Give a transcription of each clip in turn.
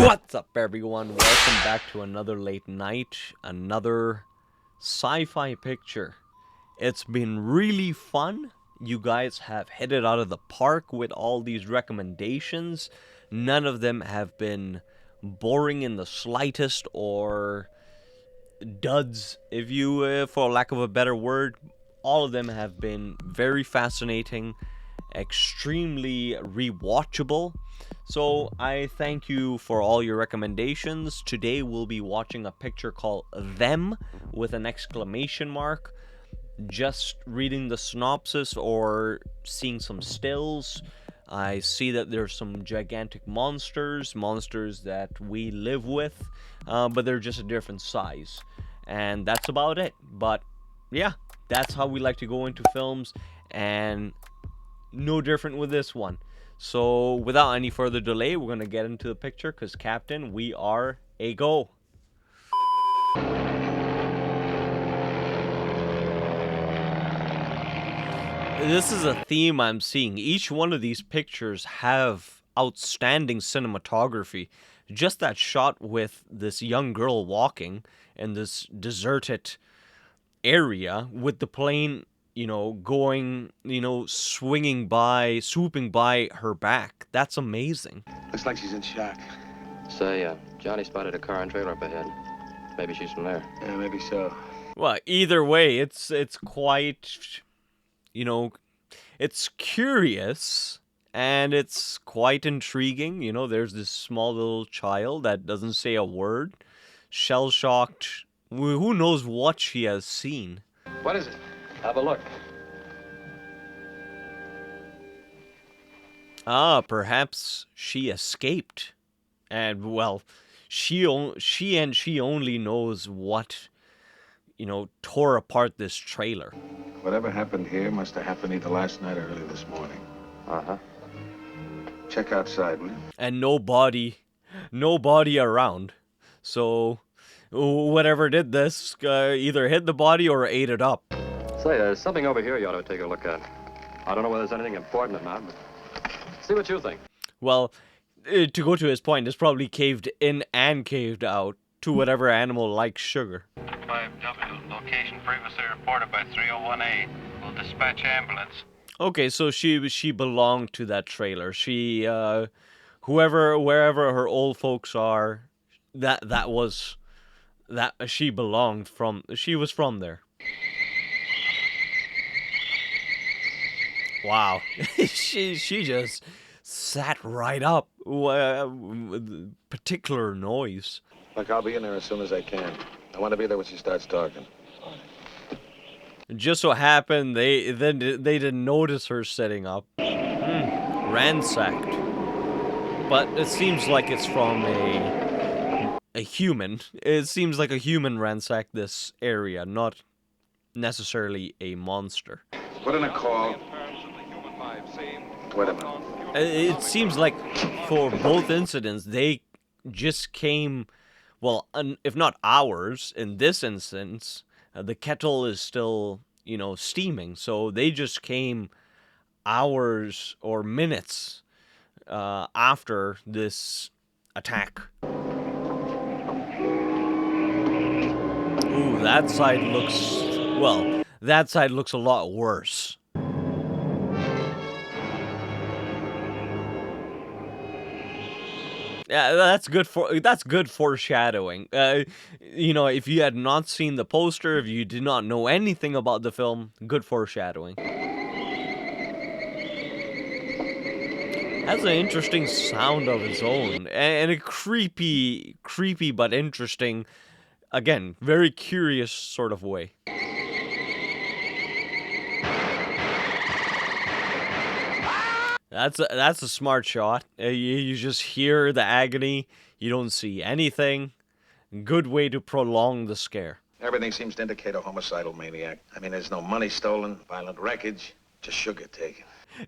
What's up, everyone? Welcome back to another late night, another sci-fi picture. It's been really fun. You guys have hit it out of the park with all these recommendations. None of them have been boring in the slightest or duds, if you, for lack of a better word. All of them have been very fascinating, extremely rewatchable. So I thank you for all your recommendations. Today we'll be watching a picture called Them with an exclamation mark. Just reading the synopsis or seeing some stills, I see that there's some gigantic monsters that we live with, but they're just a different size. And that's about it. But yeah, that's how we like to go into films, and no different with this one. So without any further delay, we're going to get into the picture because, Captain, we are a go. This is a theme I'm seeing. Each one of these pictures have outstanding cinematography. Just that shot with this young girl walking in this deserted area with the plane, going, swooping by her back. That's amazing. Looks like she's in shock. Say, Johnny spotted a car and trailer up ahead. Maybe she's from there. Yeah, maybe so. Well, either way, it's quite, it's curious and it's quite intriguing. There's this small little child that doesn't say a word, shell-shocked. Who knows what she has seen? What is it? Have a look. Perhaps she escaped. And, well, she only knows what, tore apart this trailer. Whatever happened here must have happened either last night or early this morning. Uh-huh. Check outside, will you? And no body around. So whatever did this either hit the body or ate it up. Say, there's something over here you ought to take a look at. I don't know whether there's anything important or not, but see what you think. Well, to go to his point, it's probably caved in and caved out to whatever animal likes sugar. 5W, location previously reported by 301A. Will dispatch ambulance. Okay, so she belonged to that trailer. She, wherever her old folks are, that was she belonged from. She was from there. Wow, she just sat right up. Particular noise. Look, I'll be in there as soon as I can. I want to be there when she starts talking. Just so happened they didn't notice her sitting up. Ransacked. But it seems like it's from a human. It seems like a human ransacked this area, not necessarily a monster. Put in a call. Wait a minute. It seems like for both incidents, they just came, well, if not hours, in this instance, the kettle is still, steaming. So they just came hours or minutes after this attack. Ooh, that side looks a lot worse. Yeah, that's good foreshadowing. If you had not seen the poster, if you did not know anything about the film, good foreshadowing. Has an interesting sound of its own, and a creepy but interesting, again, very curious sort of way. That's a smart shot. You just hear the agony. You don't see anything. Good way to prolong the scare. Everything seems to indicate a homicidal maniac. I mean, there's no money stolen, violent wreckage, just sugar taken.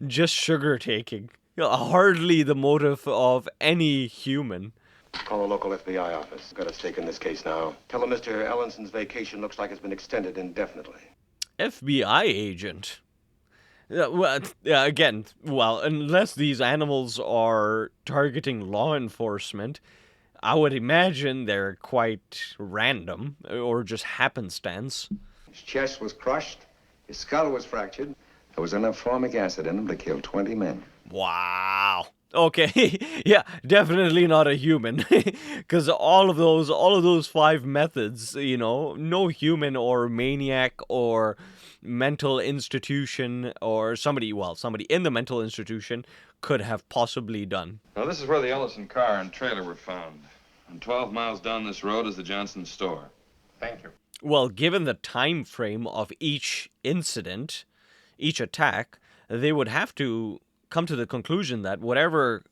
Just sugar taking. Hardly the motive of any human. Call the local FBI office. Got a stake in this case now. Tell them Mr. Ellinson's vacation looks like it's been extended indefinitely. FBI agent? Again, unless these animals are targeting law enforcement, I would imagine they're quite random or just happenstance. His chest was crushed. His skull was fractured. There was enough formic acid in him to kill 20 men. Wow. Okay, yeah, definitely not a human, because all of those 5 methods, no human or maniac or mental institution or somebody in the mental institution could have possibly done. Now, this is where the Ellison car and trailer were found. And 12 miles down this road is the Johnson store. Thank you. Well, given the time frame of each incident, each attack, they would have to come to the conclusion that whatever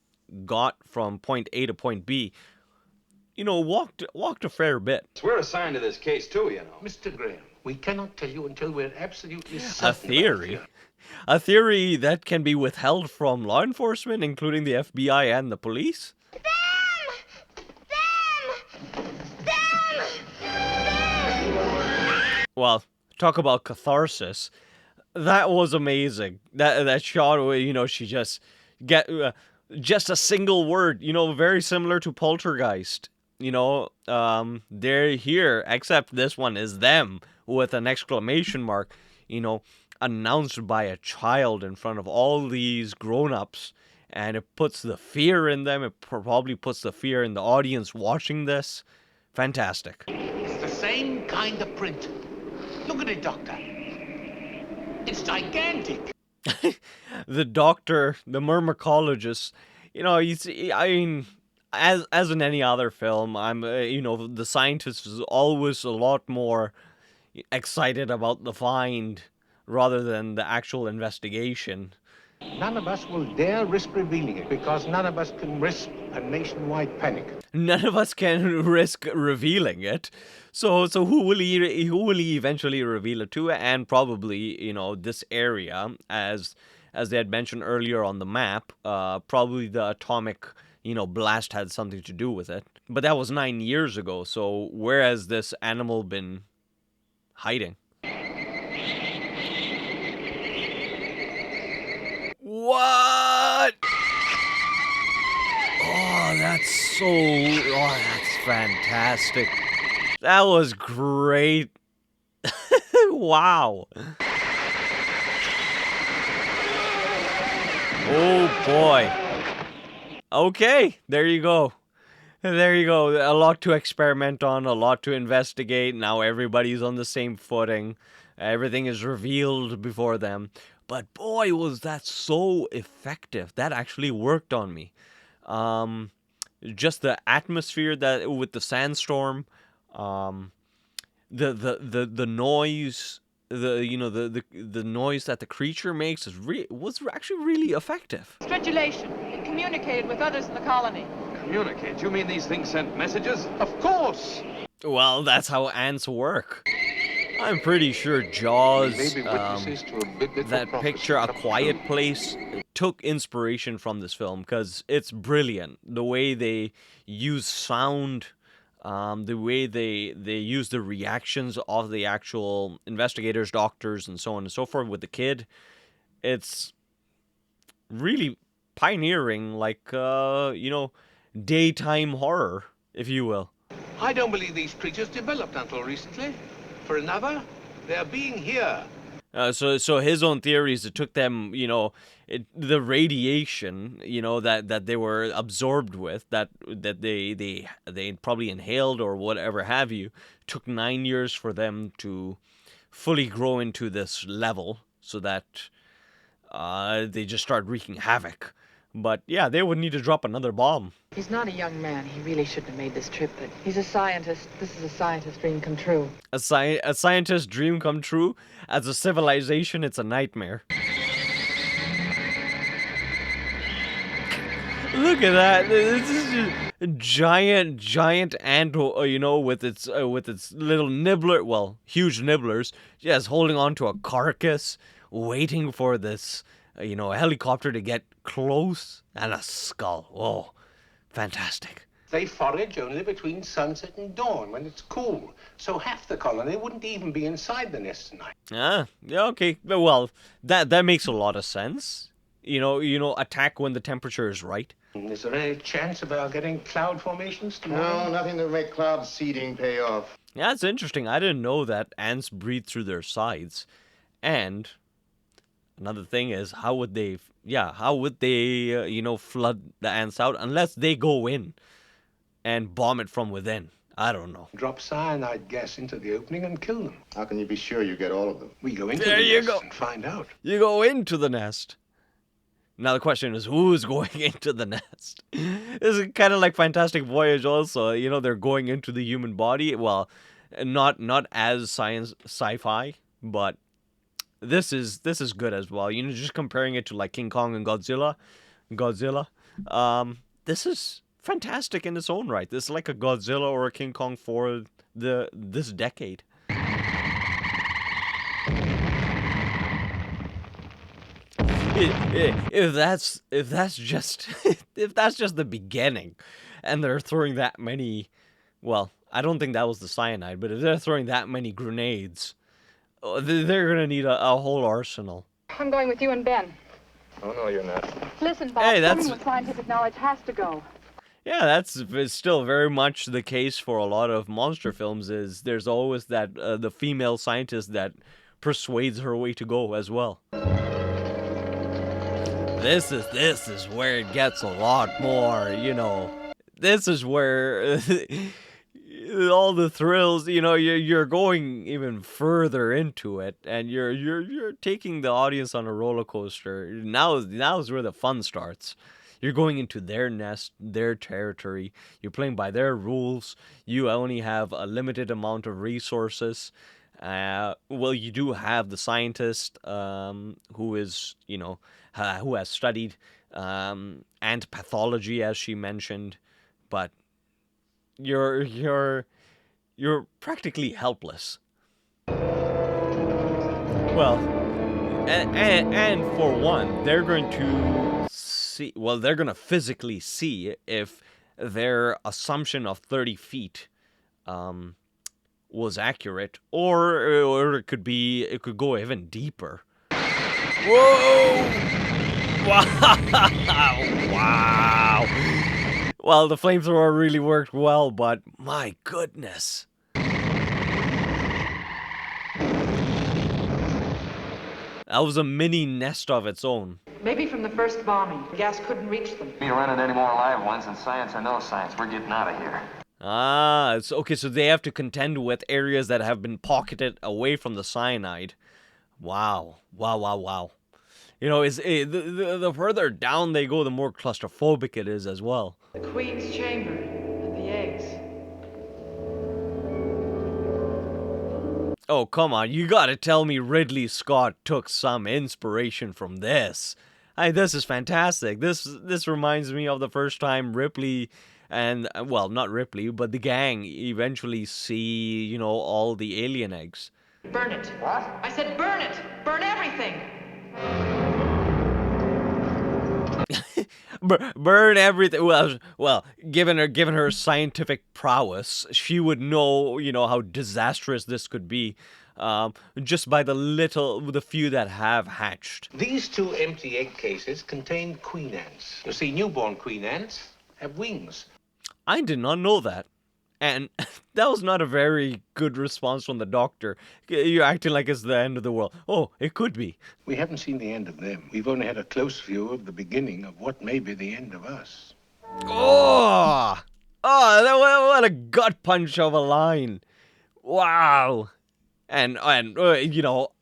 got from point A to point B, walked a fair bit. We're assigned to this case, too, you know. Mr. Graham, we cannot tell you until we're absolutely certain. A about theory. it. A theory that can be withheld from law enforcement, including the FBI and the police? Well, talk about catharsis. That was amazing. That shot where, she just just a single word, very similar to Poltergeist. They're here, except this one is them with an exclamation mark, announced by a child in front of all these grown-ups, and it puts the fear in them. It probably puts the fear in the audience watching this. Fantastic. It's the same kind of print. Look at it, Doctor. It's gigantic. The doctor, the myrmecologist, as in any other film, I'm, the scientist is always a lot more excited about the find rather than the actual investigation. None of us will dare risk revealing it because none of us can risk a nationwide panic. None of us can risk revealing it. So who will he eventually reveal it to? And probably, this area, as they had mentioned earlier on the map, probably the atomic, blast had something to do with it. But that was 9 years ago. So where has this animal been hiding? What? That's fantastic. That was great. Wow. Oh boy. Okay, there you go. There you go. A lot to experiment on, a lot to investigate. Now everybody's on the same footing. Everything is revealed before them. But boy, was that so effective. That actually worked on me. Just the atmosphere that with the sandstorm, the noise, the noise that the creature makes was actually really effective. Stridulation. It communicated with others in the colony. Communicate? You mean these things sent messages? Of course. Well, that's how ants work. I'm pretty sure Jaws, that picture, A Quiet Place, took inspiration from this film because it's brilliant. The way they use sound, the way they use the reactions of the actual investigators, doctors, and so on and so forth with the kid. It's really pioneering, like, daytime horror, if you will. I don't believe these creatures developed until recently. For another, they're being here. So his own theory is it took them, the radiation, that they were absorbed with, that they probably inhaled or whatever have you, took 9 years for them to fully grow into this level, so that they just start wreaking havoc. But yeah, they would need to drop another bomb. He's not a young man. He really shouldn't have made this trip, but he's a scientist. This is a scientist's dream come true. A scientist's dream come true? As a civilization, it's a nightmare. Look at that! This is just a giant ant, with its little nibbler, well, huge nibblers, just holding on to a carcass, waiting for this, a helicopter to get close, and a skull. Whoa, fantastic. They forage only between sunset and dawn when it's cool. So half the colony wouldn't even be inside the nest tonight. Yeah, okay. Well, that makes a lot of sense. Attack when the temperature is right. Is there any chance about getting cloud formations tomorrow? No, nothing to make cloud seeding pay off. Yeah, it's interesting. I didn't know that ants breathe through their sides. And another thing is, how would they, flood the ants out unless they go in and bomb it from within? I don't know. Drop cyanide gas into the opening and kill them. How can you be sure you get all of them? We go into There the you nest go. and find out. You go into the nest. Now the question is, who's going into the nest? This is kind of like Fantastic Voyage also. They're going into the human body. Well, not as sci-fi, but this is good as well. Just comparing it to like King Kong and Godzilla. This is fantastic in its own right. This is like a Godzilla or a King Kong for this decade. If that's just if that's just the beginning, and they're throwing that many, well, I don't think that was the cyanide, but if they're throwing that many grenades, they're gonna need a whole arsenal. I'm going with you and Ben. Oh, no, you're not. Listen, Bob, Hey, that's- someone with scientific knowledge has to go. Yeah, it's still very much the case for a lot of monster films. Is there's always that the female scientist that persuades her way to go as well. This is where it gets a lot more, This is where all the thrills, you're going even further into it, and you're taking the audience on a roller coaster. Now's where the fun starts. You're going into their nest, their territory. You're playing by their rules. You only have a limited amount of resources. Well, you do have the scientist who is, who has studied ant pathology, as she mentioned, but you're practically helpless. Well, and for one, they're going to see. Well, they're going to physically see if their assumption of 30 feet was accurate, or it could go even deeper. Whoa! Wow! Well, the flamethrower really worked well, but my goodness. That was a mini nest of its own. Maybe from the first bombing, the gas couldn't reach them. Be running any more live ones, and science or no science, we're getting out of here. It's okay, so they have to contend with areas that have been pocketed away from the cyanide. Wow. The further down they go, the more claustrophobic it is as well. The Queen's chamber and the eggs. Oh, come on, you gotta tell me Ridley Scott took some inspiration from this. This is fantastic. This reminds me of the first time Ripley and, well, not Ripley, but the gang eventually see, all the alien eggs. Burn it. What? I said burn it. Burn everything. Burn everything. Well, given her scientific prowess, she would know, how disastrous this could be, just by the few that have hatched. These two empty egg cases contain queen ants. You see, newborn queen ants have wings. I did not know that. And that was not a very good response from the doctor. You're acting like it's the end of the world. Oh, it could be. We haven't seen the end of them. We've only had a close view of the beginning of what may be the end of us. Oh, what a gut punch of a line. Wow. And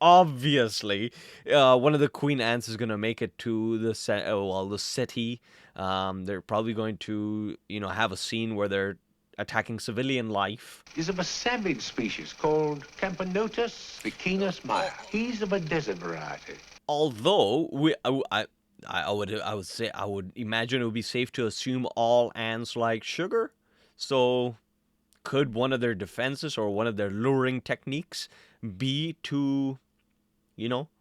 obviously, one of the queen ants is going to make it to the city. They're probably going to, have a scene where they're attacking civilian life. He's of a savage species called Camponotus bicinus maya. He's of a desert variety. Although I would imagine it would be safe to assume all ants like sugar. So could one of their defenses or one of their luring techniques be to,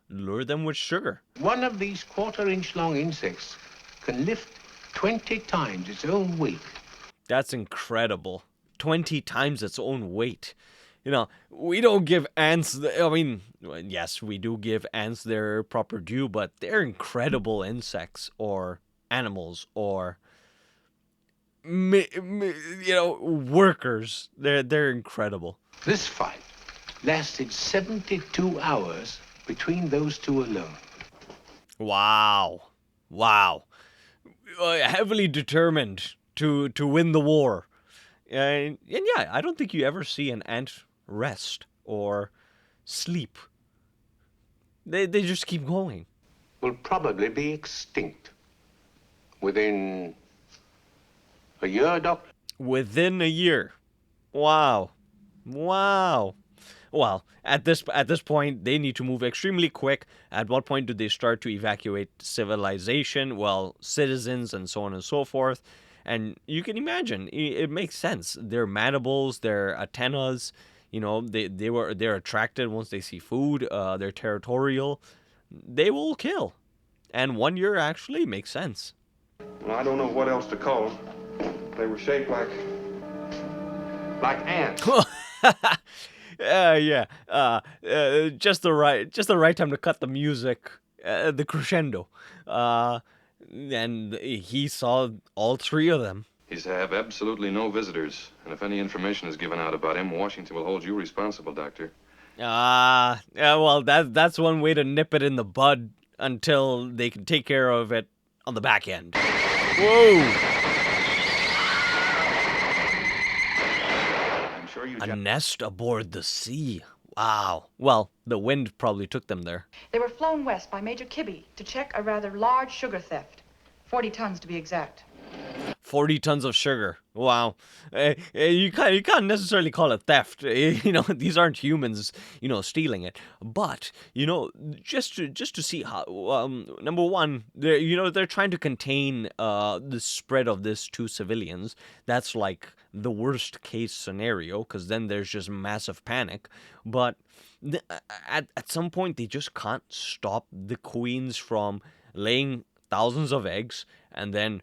lure them with sugar? One of these quarter-inch long insects can lift 20 times its own weight. That's incredible. 20 times its own weight. We don't give ants, yes, we do give ants their proper due, but they're incredible insects or animals or workers. They're incredible. This fight lasted 72 hours between those two alone. Wow. Heavily determined to win the war. And yeah, I don't think you ever see an ant rest or sleep. They just keep going. Will probably be extinct within a year, Doctor. Within a year. Wow. Well, at this point, they need to move extremely quick. At what point do they start to evacuate civilization? Well, citizens and so on and so forth. And you can imagine, it makes sense. Their mandibles, their antennas, they're attracted once they see food. They're territorial. They will kill. And 1 year actually makes sense. Well, I don't know what else to call them. They were shaped like ants. Yeah. Just the right time to cut the music, the crescendo. And he saw all three of them. He's to have absolutely no visitors. And if any information is given out about him, Washington will hold you responsible, Doctor. Yeah, well, that's one way to nip it in the bud until they can take care of it on the back end. Whoa! I'm sure you A nest aboard the sea. Wow. Well, the wind probably took them there. They were flown west by Major Kibbe to check a rather large sugar theft. 40 tons to be exact. 40 tons of sugar. Wow. You can't necessarily call it theft. These aren't humans, stealing it. But, just to see how, number one, they're trying to contain the spread of this to civilians. That's like the worst case scenario, because then there's just massive panic. But at some point, they just can't stop the queens from laying thousands of eggs and then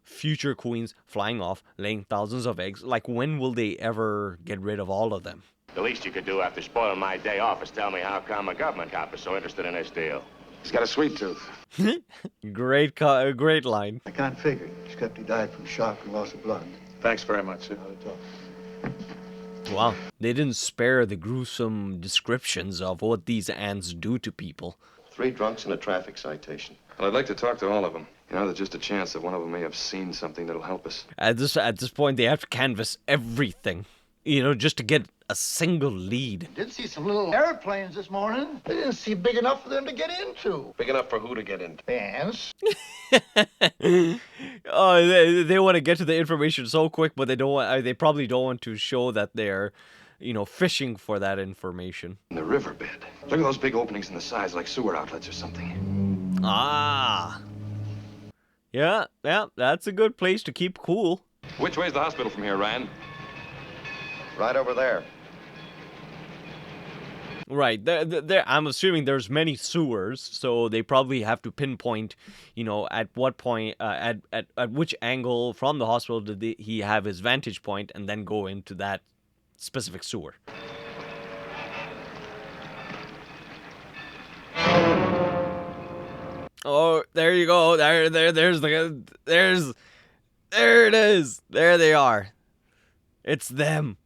future queens flying off, laying thousands of eggs. Like, when will they ever get rid of all of them? The least you could do after spoiling my day off is tell me how come a government cop is so interested in this deal. He's got a sweet tooth. Great line. I can't figure, except he died from shock and loss of blood. Thanks very much, sir. Not at all. Wow, they didn't spare the gruesome descriptions of what these ants do to people. 3 drunks and a traffic citation. Well, I'd like to talk to all of them. There's just a chance that one of them may have seen something that'll help us. At this point, they have to canvass everything, just to get a single lead. Did see some little airplanes this morning. They didn't see big enough for them to get into. Big enough for who to get into? The ants. Oh, they want to get to the information so quick, but they probably don't want to show that they're, fishing for that information. In the riverbed. Look at those big openings in the sides, like sewer outlets or something. Ah. Yeah, that's a good place to keep cool. Which way's the hospital from here, Ryan? Right over there. Right. There, I'm assuming there's many sewers, so they probably have to pinpoint, at what point, at which angle from the hospital did he have his vantage point, and then go into that specific sewer. Oh, there you go. There it is. There they are. It's them.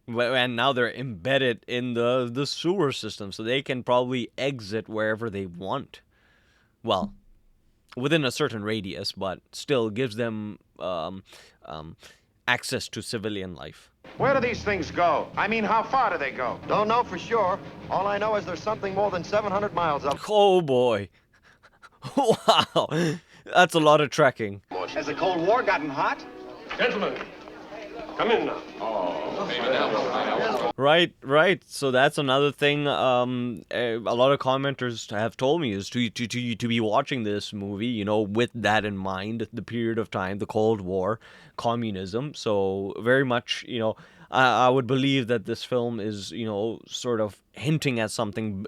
And now they're embedded in the sewer system, so they can probably exit wherever they want. Well, within a certain radius, but still gives them access to civilian life. Where do these things go? I mean, how far do they go? Don't know for sure. All I know is there's something more than 700 miles up. Oh, boy. Wow. That's a lot of trekking. Has the Cold War gotten hot? Gentlemen, come in now. Right. So that's another thing. A lot of commenters have told me is to be watching this movie, with that in mind, the period of time, the Cold War, communism. So very much, I would believe that this film is, sort of hinting at something,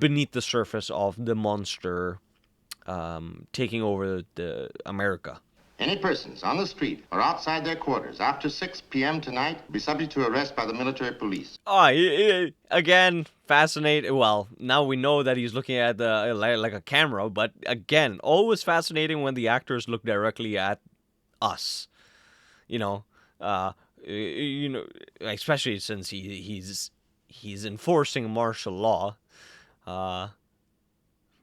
beneath the surface of the monster taking over the America. Any persons on the street or outside their quarters after 6 p.m. tonight will be subject to arrest by the military police. Again, fascinating. Well, now we know that he's looking at like a camera, but again, always fascinating when the actors look directly at us. You know, especially since he's enforcing martial law.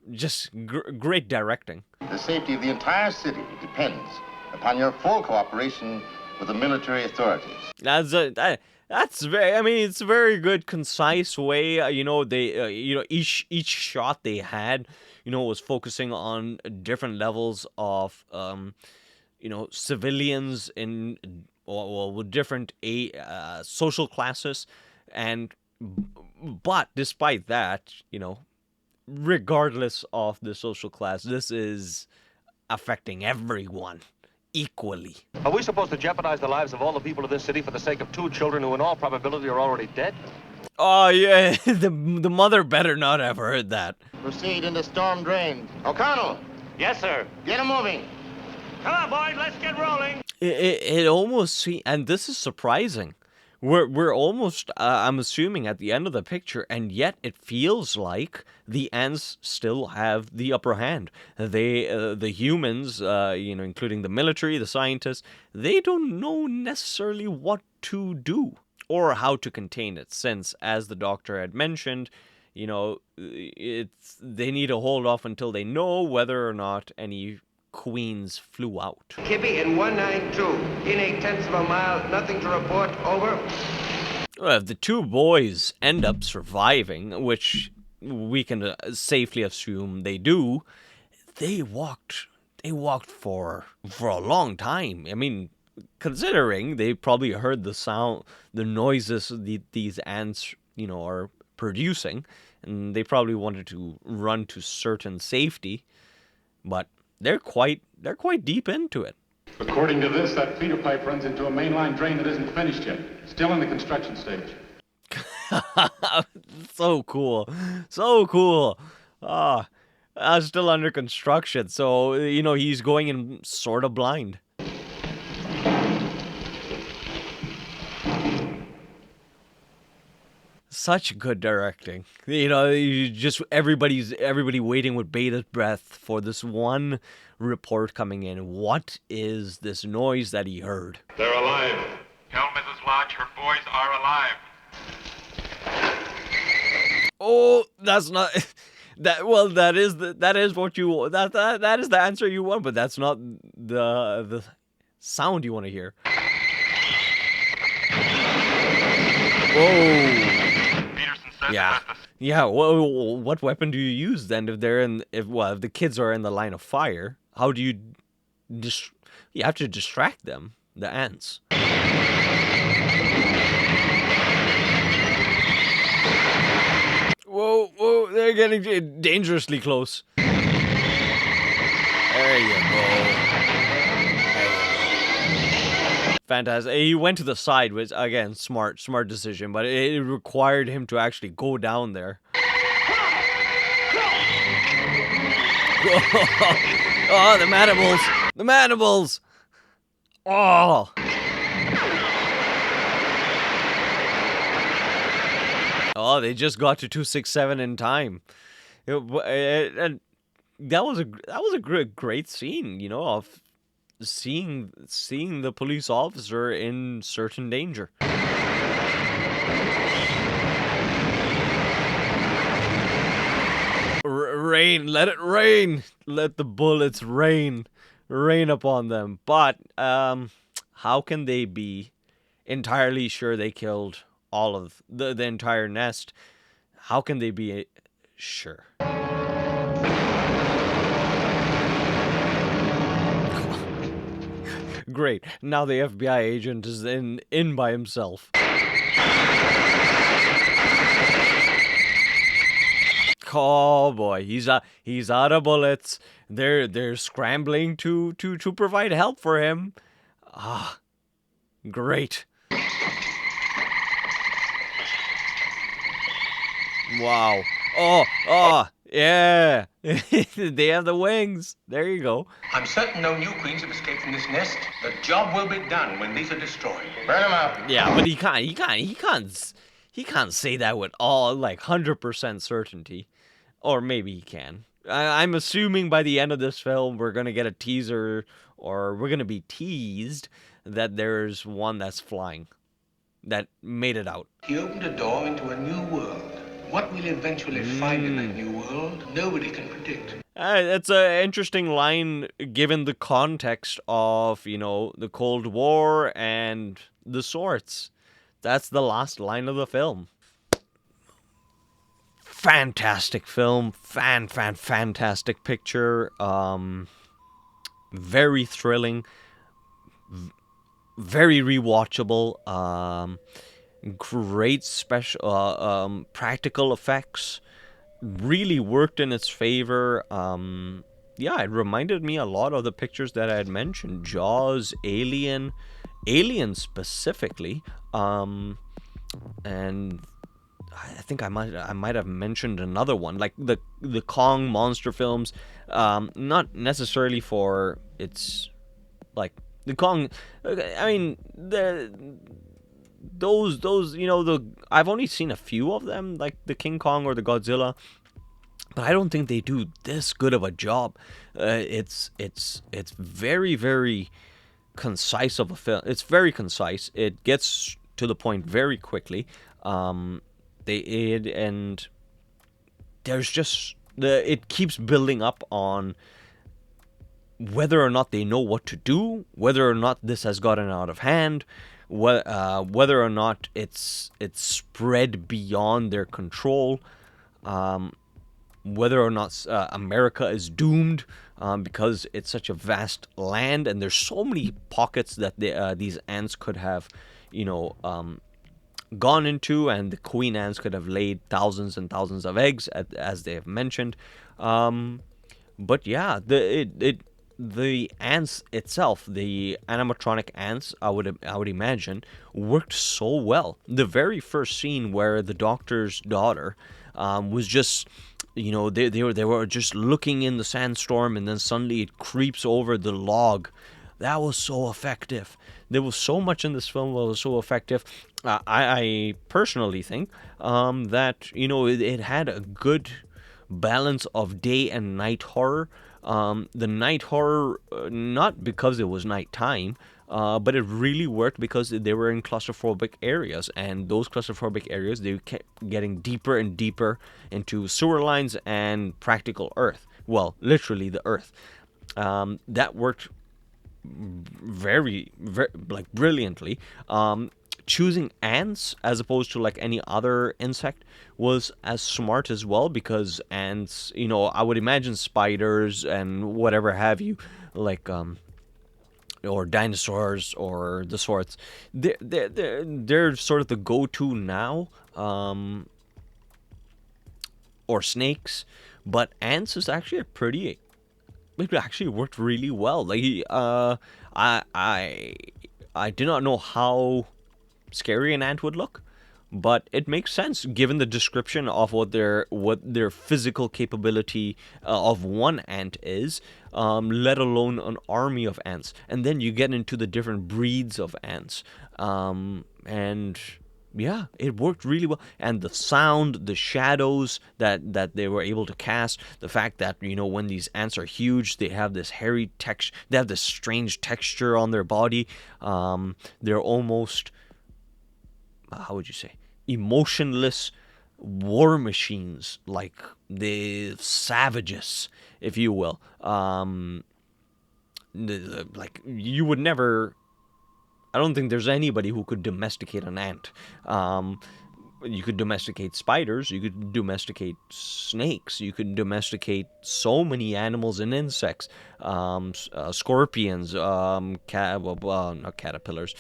Just great directing. The safety of the entire city depends upon your full cooperation with the military authorities. That's very. I mean, it's a very good, concise way. They, each shot they had, was focusing on different levels of, civilians in, with different social classes, but despite that, regardless of the social class, this is affecting everyone equally. Are we supposed to jeopardize the lives of all the people of this city for the sake of 2 children who in all probability are already dead? Oh, yeah, the mother better not have heard that. Proceed into storm drain. O'Connell! Yes, sir. Get him moving. Come on, boys, let's get rolling. It almost and this is surprising. We're almost, I'm assuming, at the end of the picture, and yet it feels like the ants still have the upper hand. They, the humans, including the military, the scientists, they don't know necessarily what to do or how to contain it, since, as the doctor had mentioned, they need to hold off until they know whether or not any queens flew out. Kibby in 192, in 0.8 of a mile, nothing to report, over. Well, if the 2 boys end up surviving, which we can safely assume they do, they walked for a long time. I mean, considering they probably heard the noises these ants, are producing, and they probably wanted to run to certain safety, but they're quite deep into it. According to this, that feeder pipe runs into a mainline drain that isn't finished yet. Still in the construction stage. So cool. Still under construction, so, he's going in sort of blind. Such good directing. Everybody waiting with bated breath for this one report coming in. What is this noise that he heard? They're alive. Tell Mrs. Lodge her boys are alive. Oh, that's not that. Well, that is what you that is the answer you want, but that's not the sound you want to hear. Whoa. Yeah. Well, what weapon do you use then if the kids are in the line of fire? How do you you have to distract them, the ants. Whoa, they're getting dangerously close. There you go. Fantastic. He went to the side, which, again, smart decision, but it required him to actually go down there. Oh, the mandibles! The mandibles! Oh! Oh, they just got to 267 in time. And that was a great scene, you know, of seeing the police officer in certain danger. Rain, let it rain. Let the bullets rain upon them. But how can they be entirely sure they killed all of the entire nest? How can they be sure? Great. Now the FBI agent is in by himself. Oh boy, he's out of bullets. They're scrambling to provide help for him. Ah, great. Wow. Oh, yeah. They have the wings. There you go. I'm certain no new queens have escaped from this nest. The job will be done when these are destroyed. Burn them out. Yeah, but he can't say that with all 100% certainty. Or maybe he can. I'm assuming by the end of this film we're gonna get a teaser or we're gonna be teased that there's one that's flying, that made it out. He opened a door into a new world. What we'll eventually find in that new world, nobody can predict. It's an interesting line given the context of, the Cold War and the sorts. That's the last line of the film. Fantastic film. Fantastic picture. Very thrilling. Very rewatchable. Great special practical effects. Really worked in its favor. It reminded me a lot of the pictures that I had mentioned. Jaws, Alien specifically. And I think I might have mentioned another one, like the Kong monster films. Not necessarily for its, like, the Kong. I mean, those I've only seen a few of them, like the King Kong or the Godzilla, but I don't think they do this good of a job. It's very, very concise of a film. It's very concise. It gets to the point very quickly. And there's just it keeps building up on whether or not they know what to do, whether or not this has gotten out of hand, whether or not it's spread beyond their control, whether or not America is doomed because it's such a vast land and there's so many pockets that these ants could have, gone into, and the queen ants could have laid thousands and thousands of eggs, as they have mentioned. But yeah, the ants itself, the animatronic ants, I would imagine, worked so well. The very first scene where the doctor's daughter was just, they were just looking in the sandstorm, and then suddenly it creeps over the log. That was so effective. There was so much in this film that was so effective. I personally think that it had a good balance of day and night horror. The night horror, not because it was nighttime, but it really worked because they were in claustrophobic areas, and those claustrophobic areas, they kept getting deeper and deeper into sewer lines and practical earth. Well, literally the earth. That worked very, very, like, brilliantly. Choosing ants as opposed to like any other insect was as smart as well, because ants, I would imagine spiders and whatever have you, like or dinosaurs or the sorts, they're sort of the go-to now, or snakes, but ants is actually it actually worked really well. Like, I do not know how scary an ant would look, but it makes sense given the description of what their physical capability of one ant is, let alone an army of ants. And then you get into the different breeds of ants, and yeah, it worked really well. And the sound, the shadows that they were able to cast, the fact that, when these ants are huge, they have this hairy texture, they have this strange texture on their body. They're almost, how would you say, emotionless war machines, like the savages, if you will. Like, you would never, I don't think there's anybody who could domesticate an ant. You could domesticate spiders, you could domesticate snakes, you could domesticate so many animals and insects, scorpions, not caterpillars,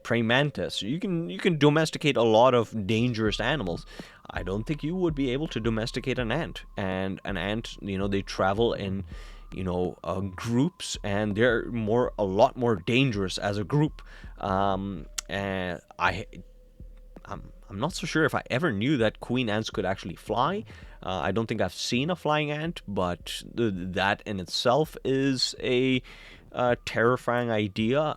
praying mantis. You can domesticate a lot of dangerous animals. I don't think you would be able to domesticate an ant. And an ant, they travel in, groups, and they're a lot more dangerous as a group. And I'm not so sure if I ever knew that queen ants could actually fly. I don't think I've seen a flying ant, but that in itself is a terrifying idea.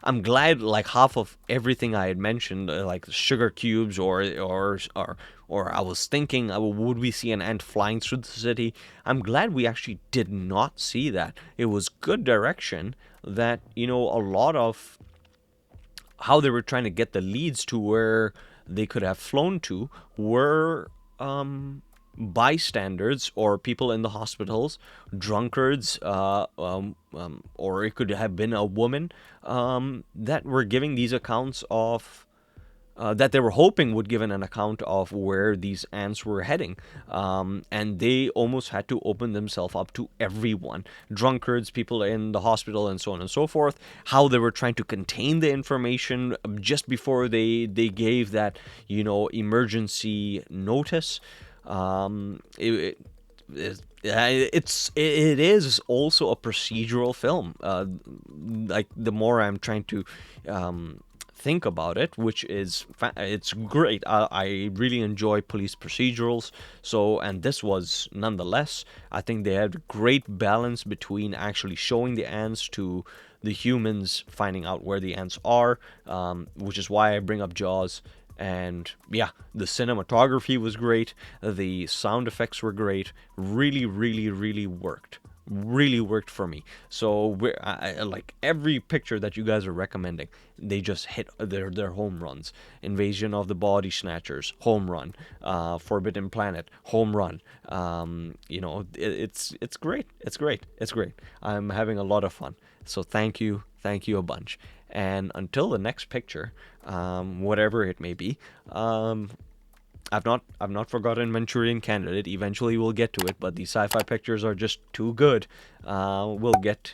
I'm glad like half of everything I had mentioned, like sugar cubes, or I was thinking, would we see an ant flying through the city? I'm glad we actually did not see that. It was good direction that, you know, a lot of how they were trying to get the leads to where they could have flown to were bystanders or people in the hospitals, drunkards, or it could have been a woman that were giving these accounts of that they were hoping would give an account of where these ants were heading. And they almost had to open themselves up to everyone, drunkards, people in the hospital, and so on and so forth, how they were trying to contain the information just before they gave that, you know, emergency notice. It is also a procedural film. Like the more I'm trying to think about it, which is it's great. I really enjoy police procedurals. So, and this was nonetheless. I think they had great balance between actually showing the ants to the humans finding out where the ants are, which is why I bring up Jaws. And yeah, the cinematography was great. The sound effects were great. Really, really, really worked. Really worked for me. So like every picture that you guys are recommending, they just hit their home runs. Invasion of the Body Snatchers, home run. Forbidden Planet, home run. You know, it's great. It's great. It's great. I'm having a lot of fun. So thank you a bunch. And until the next picture, whatever it may be, I've not forgotten Manchurian Candidate. Eventually we'll get to it, but the sci-fi pictures are just too good. We'll get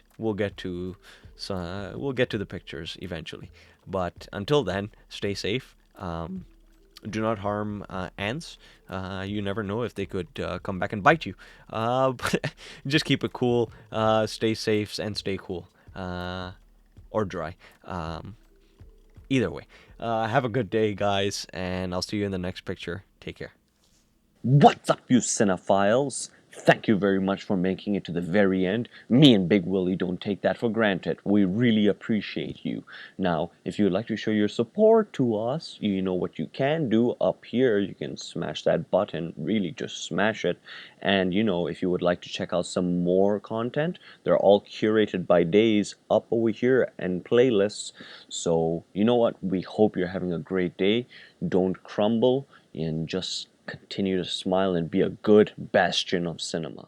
to the pictures eventually. But until then, stay safe. Do not harm ants. You never know if they could come back and bite you. But just keep it cool. Stay safe and stay cool. Or dry. Either way. Have a good day, guys, and I'll see you in the next picture. Take care. What's up, you cinephiles? Thank you very much for making it to the very end. Me and Big Willie don't take that for granted. We really appreciate you. Now, if you'd like to show your support to us, you know what you can do up here. You can smash that button, really just smash it. And you know, if you would like to check out some more content, they're all curated by days up over here and playlists. So, you know what? We hope you're having a great day. Don't crumble and just continue to smile and be a good bastion of cinema.